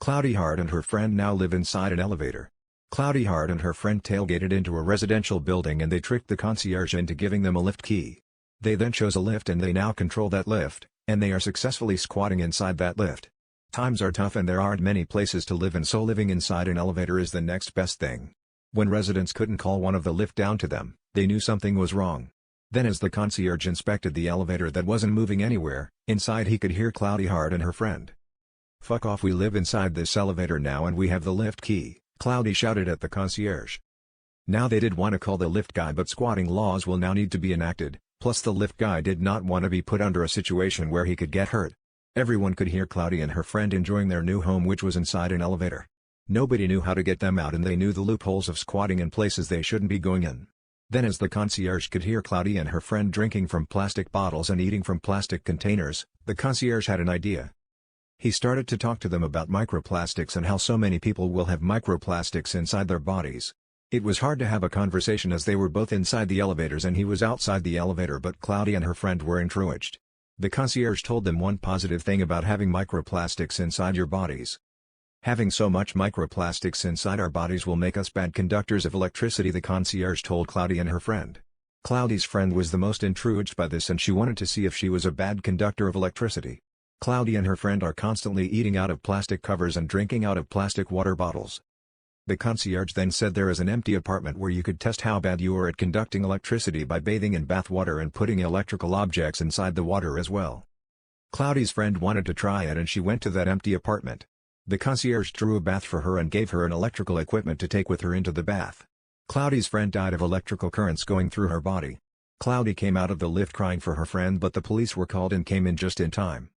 Cloudy Heart and her friend now live inside an elevator. Cloudy Heart and her friend tailgated into a residential building and they tricked the concierge into giving them a lift key. They then chose a lift and they now control that lift, and they are successfully squatting inside that lift. Times are tough and there aren't many places to live, and so living inside an elevator is the next best thing. When residents couldn't call one of the lift down to them, they knew something was wrong. Then as the concierge inspected the elevator that wasn't moving anywhere, inside he could hear Cloudy Heart and her friend. "Fuck off, we live inside this elevator now and we have the lift key," Cloudy shouted at the concierge. Now they did want to call the lift guy, but squatting laws will now need to be enacted, plus the lift guy did not want to be put under a situation where he could get hurt. Everyone could hear Cloudy and her friend enjoying their new home, which was inside an elevator. Nobody knew how to get them out and they knew the loopholes of squatting in places they shouldn't be going in. Then as the concierge could hear Cloudy and her friend drinking from plastic bottles and eating from plastic containers, the concierge had an idea. He started to talk to them about microplastics and how so many people will have microplastics inside their bodies. It was hard to have a conversation as they were both inside the elevators and he was outside the elevator, but Cloudy and her friend were encouraged. The concierge told them one positive thing about having microplastics inside your bodies. "Having so much microplastics inside our bodies will make us bad conductors of electricity," the concierge told Cloudy and her friend. Cloudy's friend was the most intrigued by this and she wanted to see if she was a bad conductor of electricity. Cloudy and her friend are constantly eating out of plastic covers and drinking out of plastic water bottles. The concierge then said there is an empty apartment where you could test how bad you are at conducting electricity by bathing in bath water and putting electrical objects inside the water as well. Cloudy's friend wanted to try it and she went to that empty apartment. The concierge drew a bath for her and gave her an electrical equipment to take with her into the bath. Cloudy's friend died of electrical currents going through her body. Cloudy came out of the lift crying for her friend, but the police were called and came in just in time.